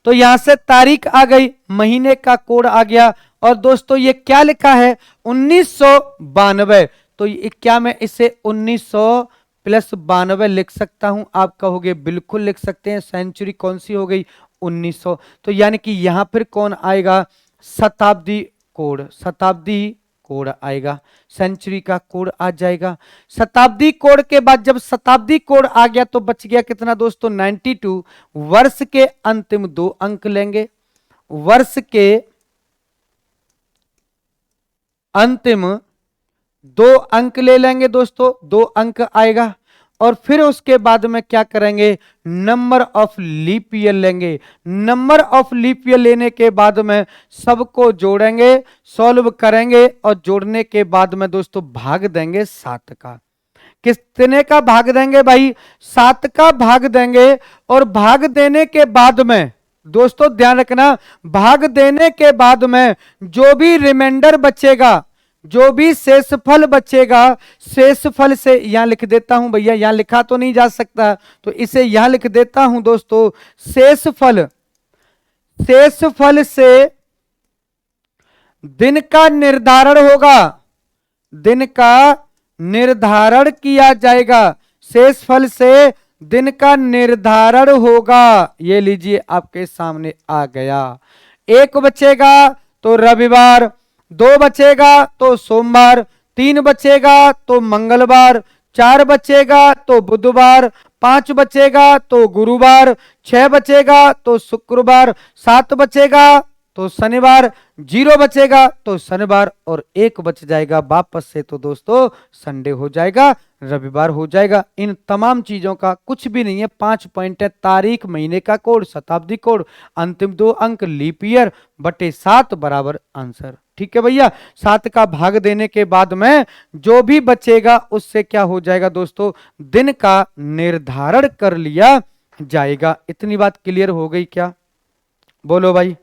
तो यहां से तारीख आ गई, महीने का कोड आ गया। और दोस्तों ये क्या लिखा है? 1992। तो क्या मैं इसे 1900 प्लस 92 लिख सकता हूं? आप कहोगे बिल्कुल लिख सकते हैं। सेंचुरी कौन सी हो गई? 1900। तो यानी कि यहां फिर कौन आएगा? शताब्दी कोड। शताब्दी कोड आएगा, सेंचुरी का कोड आ जाएगा। शताब्दी कोड के बाद जब शताब्दी कोड आ गया तो बच गया कितना दोस्तों? 92। वर्ष के अंतिम 2 अंक लेंगे, वर्ष के अंतिम 2 अंक ले लेंगे दोस्तों, 2 अंक आएगा। और फिर उसके बाद में क्या करेंगे? नंबर ऑफ लीप ईयर लेंगे। नंबर ऑफ लीप ईयर लेने के बाद में सबको जोड़ेंगे, सॉल्व करेंगे, और जोड़ने के बाद में दोस्तों भाग देंगे 7 का। कितने का भाग देंगे भाई? 7 का भाग देंगे। और भाग देने के बाद में दोस्तों ध्यान रखना, भाग देने के बाद में जो भी रिमाइंडर बचेगा, जो भी शेषफल बचेगा, शेषफल से यहां लिख देता हूं भैया, यहां लिखा तो नहीं जा सकता, तो इसे यहां लिख देता हूं दोस्तों। शेषफल, शेषफल से दिन का निर्धारण होगा, दिन का निर्धारण किया जाएगा। शेषफल से दिन का निर्धारण होगा। ये लीजिए आपके सामने आ गया। 1 बचेगा तो रविवार, 2 बचेगा तो सोमवार, 3 बचेगा तो मंगलवार, 4 बचेगा तो बुधवार, 5 बचेगा तो गुरुवार, 6 बचेगा तो शुक्रवार, 7 बचेगा तो शनिवार, 0 बचेगा तो शनिवार, और 1 बच जाएगा वापस से तो दोस्तों संडे हो जाएगा, रविवार हो जाएगा। इन तमाम चीजों का कुछ भी नहीं है। 5 पॉइंट है, तारीख, महीने का कोड, शताब्दी कोड, अंतिम 2 अंक, लीप ईयर, बटे 7 बराबर आंसर। ठीक है भैया, 7 का भाग देने के बाद में जो भी बचेगा उससे क्या हो जाएगा दोस्तों? दिन का निर्धारण कर लिया जाएगा। इतनी बात क्लियर हो गई क्या? बोलो भाई,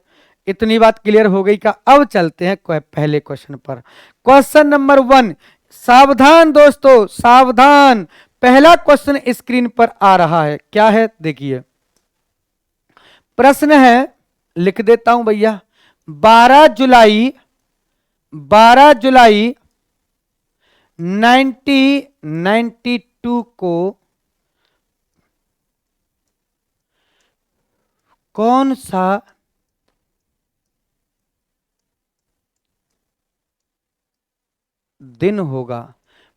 इतनी बात क्लियर हो गई का? अब चलते हैं पहले क्वेश्चन पर। क्वेश्चन नंबर 1, सावधान दोस्तों सावधान, पहला क्वेश्चन स्क्रीन पर आ रहा है, क्या है देखिए। प्रश्न है, लिख देता हूं भैया, 12 जुलाई 1992 को कौन सा दिन होगा?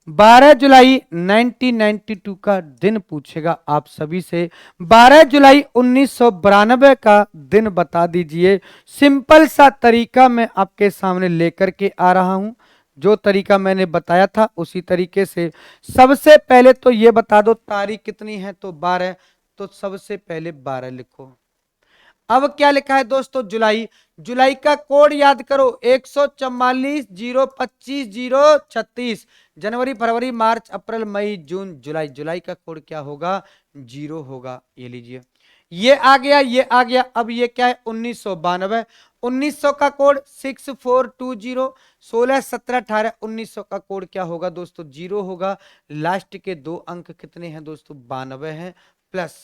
12 जुलाई 1992 का दिन पूछेगा आप सभी से। 12 जुलाई 1992 का दिन बता दीजिए। सिंपल सा तरीका मैं आपके सामने लेकर के आ रहा हूं, जो तरीका मैंने बताया था उसी तरीके से। सबसे पहले तो ये बता दो तारीख कितनी है, तो 12, तो सबसे पहले 12 लिखो। अब क्या लिखा है दोस्तों? जुलाई। जुलाई का कोड याद करो, 144, 025, 036। जनवरी, फरवरी, मार्च, अप्रैल, मई, जून, जुलाई। जुलाई का कोड क्या होगा? 0 होगा। ये लीजिए, ये आ गया, ये आ गया। अब ये क्या है? 1992। 1900 का कोड 6420। 16, 17, 18। 1900 का कोड क्या होगा दोस्तों? 0 होगा। लास्ट के 2 अंक कितने हैं दोस्तों? 92 हैं। प्लस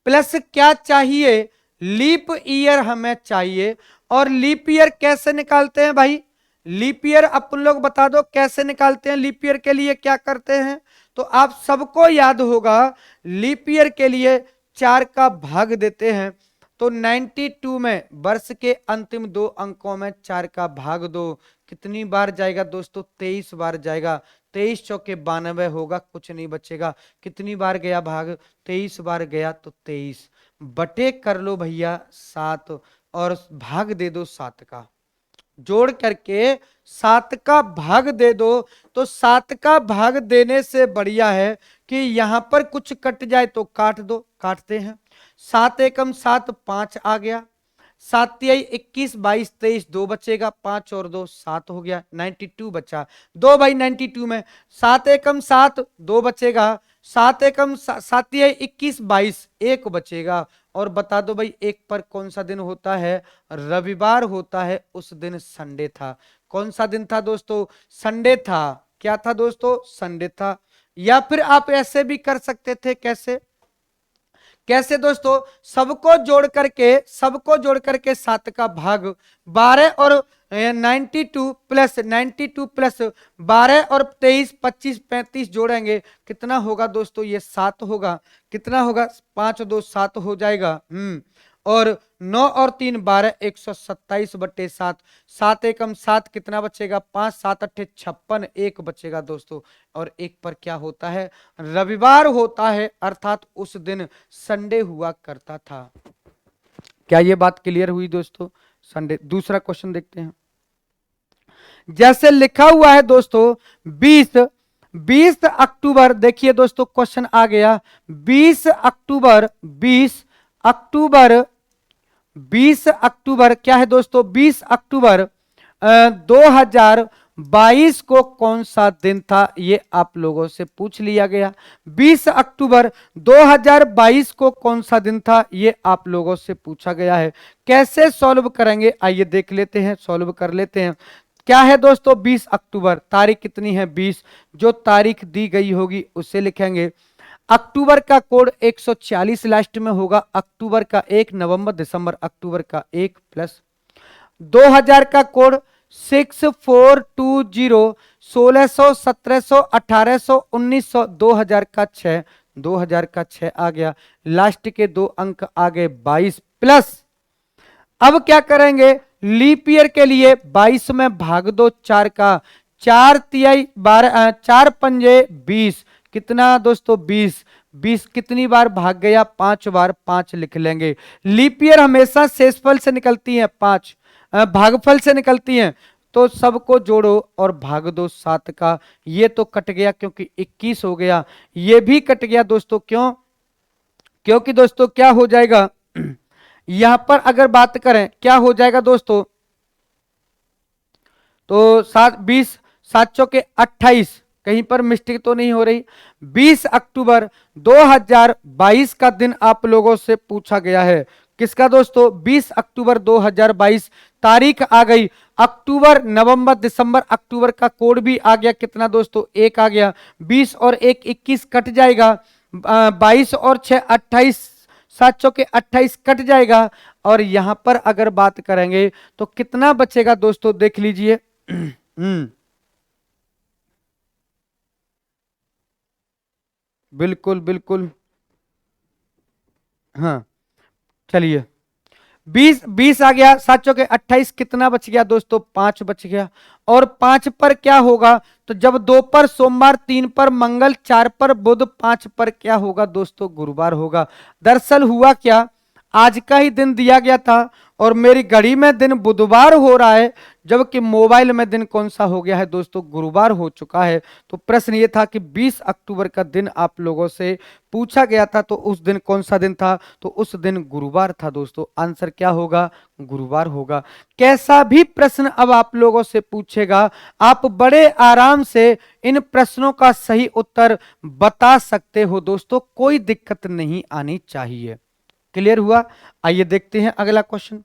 प्लस क्या चाहिए? लीप ईयर हमें चाहिए। और लीप ईयर कैसे निकालते हैं भाई? लीप ईयर अपन लोग बता दो कैसे निकालते हैं। लीप ईयर के लिए क्या करते हैं? तो आप सबको याद होगा, लीप ईयर के लिए 4 का भाग देते हैं। तो 92 में वर्ष के अंतिम 2 अंकों में 4 का भाग दो, कितनी बार जाएगा दोस्तों? 23 बार जाएगा। 23 चौके 92 होगा, कुछ नहीं बचेगा। कितनी बार गया भाग? 23 बार गया, तो 23 बटे कर लो भैया 7, और भाग दे दो 7 का, जोड़ करके 7 का भाग दे दो। तो 7 का भाग देने से बढ़िया है कि यहां पर कुछ कट जाए तो काट दो, काटते हैं। 7 एकम 7, 5 आ गया। 7 तिहाई 21, 22, 23, 2 बचेगा। 5 और 2 7 हो गया। 92 बचा। 2 भाई 92 में 7 एकम 7, 2 बचेगा। 7 एकम 7 तिहाई 21, 22, 1 बचेगा। और बता दो भाई, 1 पर कौन सा दिन होता है? रविवार होता है। उस दिन संडे था। कौन सा दिन था दोस्तों? संडे था। क्या था दोस्तों? संडे था। या फिर आप ऐसे भी कर सकते थे, कैसे कैसे दोस्तों? सबको जोड़ करके 7 का भाग 12 और 92 प्लस 12 और 23, 25, 35 जोड़ेंगे, कितना होगा दोस्तों? ये 7 होगा। कितना होगा? 5 2 7 हो जाएगा। और 9 और 3 12, 127 बटे 7। 7 एकम 7, कितना बचेगा? 5 7 8 56, 1 बचेगा दोस्तों। और 1 पर क्या होता है? रविवार होता है, अर्थात उस दिन संडे हुआ करता था। क्या ये बात क्लियर हुई दोस्तों? संडे। दूसरा क्वेश्चन देखते हैं। जैसे लिखा हुआ है दोस्तों 20 अक्टूबर, देखिए दोस्तों क्वेश्चन आ गया। 20 अक्टूबर 20 अक्टूबर क्या है दोस्तों? 20 अक्टूबर 2022 को कौन सा दिन था? ये आप लोगों से पूछ लिया गया। 20 अक्टूबर 2022 को कौन सा दिन था? ये आप लोगों से पूछा गया है। कैसे सॉल्व करेंगे? आइए देख लेते हैं, सॉल्व कर लेते हैं। क्या है दोस्तों? 20 अक्टूबर, तारीख कितनी है? 20। जो तारीख दी गई होगी उसे लिखेंगे। अक्टूबर का कोड 140 लास्ट में होगा। अक्टूबर का 1, नवंबर, दिसंबर, अक्टूबर का 1 प्लस 2000 का कोड 6420, 1600, 1700, 1800, 1900, 2000 का 6, 2000 का 6 आ गया। लास्ट के 2 अंक आ गए 22 प्लस। अब क्या करेंगे? लीप ईयर के लिए 22 में भाग दो 4 का। 4 तिहाई 12, 4 पंजे 20, कितना दोस्तों? 20। 20 कितनी बार भाग गया? 5 बार। 5 लिख लेंगे। लीप ईयर हमेशा शेषफल से निकलती है, 5 भागफल से निकलती हैं। तो सबको जोड़ो और भाग दो 7 का। ये तो कट गया क्योंकि 21 हो गया। ये भी कट गया दोस्तों। क्यों? क्योंकि दोस्तों क्या हो जाएगा? यहां पर अगर बात करें क्या हो जाएगा दोस्तों? तो 7 20 7 चौके 28, कहीं पर मिस्टेक तो नहीं हो रही? 20 अक्टूबर 2022 का दिन आप लोगों से पूछा गया है। किसका दोस्तों? 20 अक्टूबर 2022 तारीख आ गई। अक्टूबर, नवंबर, दिसंबर, अक्टूबर का कोड भी आ गया। कितना दोस्तों? 1 आ गया। 20 और 1 21 कट जाएगा। 22 और 6 28, 7 चौके 28 कट जाएगा। और यहां पर अगर बात करेंगे तो कितना बचेगा दोस्तों? देख लीजिए। बिल्कुल बिल्कुल। हाँ, चलिए। 20 आ गया, 7 चौके 28, कितना बच गया दोस्तों? 5 बच गया। और 5 पर क्या होगा? तो जब 2 पर सोमवार, 3 पर मंगल, 4 पर बुध, 5 पर क्या होगा दोस्तों? गुरुवार होगा। दरअसल हुआ क्या, आज का ही दिन दिया गया था और मेरी घड़ी में दिन बुधवार हो रहा है, जबकि मोबाइल में दिन कौन सा हो गया है दोस्तों? गुरुवार हो चुका है। तो प्रश्न ये था कि 20 अक्टूबर का दिन आप लोगों से पूछा गया था, तो उस दिन कौन सा दिन था? तो उस दिन गुरुवार था दोस्तों। आंसर क्या होगा? गुरुवार होगा। कैसा भी प्रश्न अब आप लोगों से पूछेगा, आप बड़े आराम से इन प्रश्नों का सही उत्तर बता सकते हो दोस्तों, कोई दिक्कत नहीं आनी चाहिए। क्लियर हुआ? आइए देखते हैं अगला क्वेश्चन।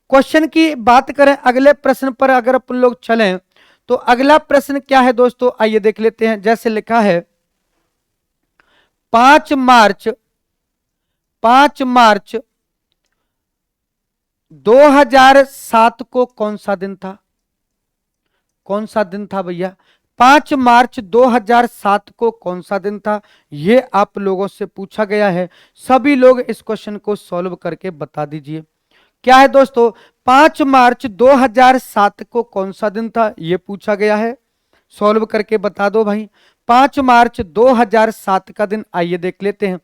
क्वेश्चन की बात करें, अगले प्रश्न पर अगर अपन लोग चलें तो अगला प्रश्न क्या है दोस्तों? आइए देख लेते हैं। जैसे लिखा है 5 मार्च 5 मार्च 2007 को कौन सा दिन था? कौन सा दिन था भैया? 5 मार्च 2007 को कौन सा दिन था? यह आप लोगों से पूछा गया है। सभी लोग इस क्वेश्चन को सॉल्व करके बता दीजिए। क्या है दोस्तों? 5 मार्च 2007 को कौन सा दिन था? यह पूछा गया है। सॉल्व करके बता दो भाई। 5 मार्च 2007 का दिन, आइए देख लेते हैं।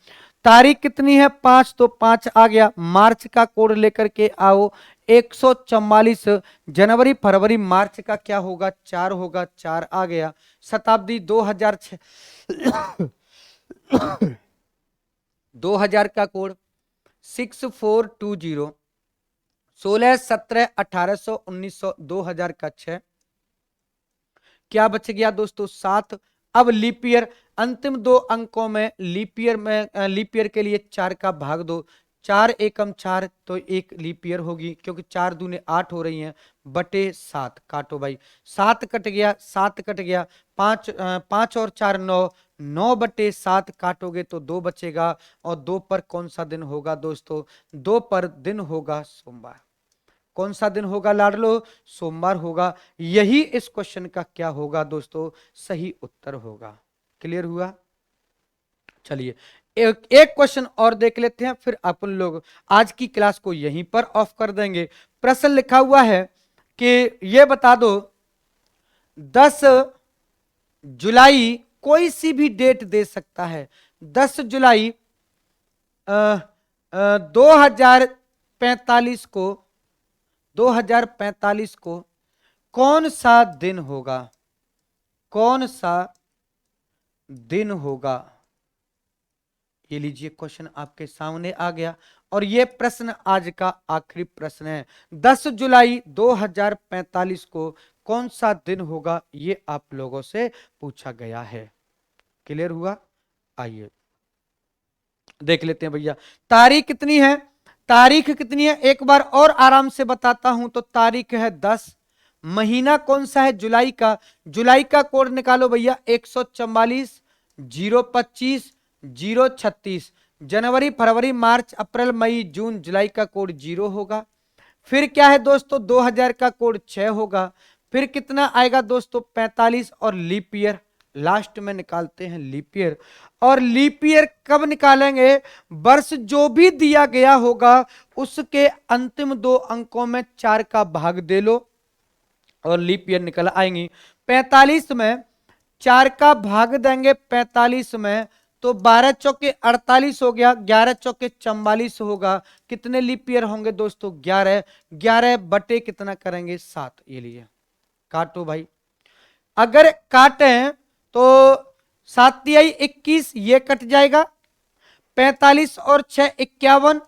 तारीख कितनी है? 5, तो 5 आ गया। मार्च का कोड लेकर के आओ। 144। जनवरी, फरवरी, मार्च का क्या होगा? 4 होगा। 4 आ गया। शताब्दी 2006। 2000 का कोड 6420। 16, 17, 1800, 1900, 2000 का 6। क्या बच गया दोस्तों? 7। अब लीप ईयर, अंतिम 2 अंकों में लीप ईयर के लिए 4 का भाग दो। 4 एकम 4, तो एक लीप ईयर होगी, क्योंकि 4 दूने 8 हो रही हैं, बटे 7। काटो भाई। 7 कट गया, 7 कट गया। 5 5 और 4 9, 9 बटे 7 काटोगे तो 2 बचेगा। और 2 पर कौन सा दिन होगा दोस्तों? 2 पर दिन होगा सोमवार। कौन सा दिन होगा लाडलो? सोमवार होगा। यही इस क्वेश्चन का क्या होगा दोस्तों? सही उत्तर होगा। क्लियर हुआ? चलिए, एक क्वेश्चन और देख लेते हैं, फिर अपन लोग आज की क्लास को यहीं पर ऑफ कर देंगे। प्रश्न लिखा हुआ है कि ये बता दो, 10 जुलाई, कोई सी भी डेट दे सकता है। 10 जुलाई 2045 को 2045 को कौन सा दिन होगा? कौन सा दिन होगा? ये लीजिए, क्वेश्चन आपके सामने आ गया और ये प्रश्न आज का आखिरी प्रश्न है। 10 जुलाई 2045 को कौन सा दिन होगा? ये आप लोगों से पूछा गया है। क्लियर हुआ? आइए देख लेते हैं भैया। तारीख कितनी है? तारीख कितनी है एक बार और आराम से बताता हूं। तो तारीख है 10। महीना कौन सा है? जुलाई का। जुलाई का कोड निकालो भैया। 144 025 036। जनवरी, फरवरी, मार्च, अप्रैल, मई, जून, जुलाई का कोड 0 होगा। फिर क्या है दोस्तों? 2000 का कोड 6 होगा। फिर कितना आएगा दोस्तों? 45। और लीप ईयर लास्ट में निकालते हैं, लीप ईयर। और लीप ईयर कब निकालेंगे? वर्ष जो भी दिया गया होगा उसके अंतिम 2 अंकों में 4 का भाग दे लो और लीप ईयर निकल आएंगी। 45 में 4 का भाग देंगे 45 में, तो 12 चौके 48 हो गया, 11 चौके 44 होगा। कितने लीप ईयर होंगे दोस्तों? 11। 11 बटे कितना करेंगे? 7। ये लिए काटो भाई। अगर काटें तो 7 तिहाई 21, ये कट जाएगा। 45 और 6 51।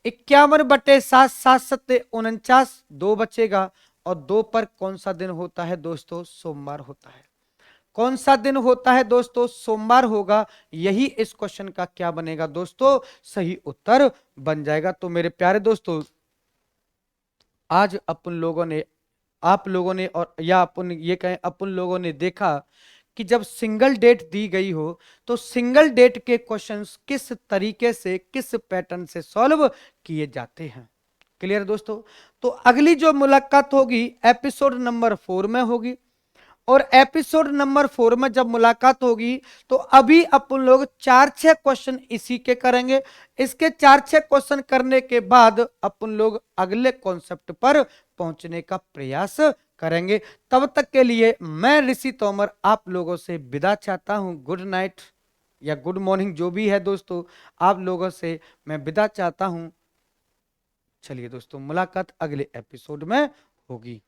51 बटे 7, 7 सत्ते 49, 2 बचेगा। और 2 पर कौन सा दिन होता है दोस्तों? सोमवार होता है। कौन सा दिन होता है दोस्तों? सोमवार होगा। यही इस क्वेश्चन का क्या बनेगा दोस्तों? सही उत्तर बन जाएगा। तो मेरे प्यारे दोस्तों, आज अपन लोगों ने, आप लोगों ने, और या अपन ये कहें अपन लोगों ने देखा कि जब सिंगल डेट दी गई हो तो सिंगल डेट के क्वेश्चंस किस तरीके से, किस पैटर्न से सॉल्व किए जाते हैं। क्लियर दोस्तों? तो अगली जो मुलाकात होगी एपिसोड नंबर 4 में होगी, और एपिसोड नंबर 4 में जब मुलाकात होगी तो अभी अपन लोग 4-6 क्वेश्चन इसी के करेंगे। इसके 4-6 क्वेश्चन करने के बाद अपन लोग अगले कॉन्सेप्ट पर पहुंचने का प्रयास करेंगे। तब तक के लिए मैं ऋषि तोमर आप लोगों से विदा चाहता हूं। गुड नाइट या गुड मॉर्निंग जो भी है दोस्तों, आप लोगों से मैं विदा चाहता हूं। चलिए दोस्तों, मुलाकात अगले एपिसोड में होगी।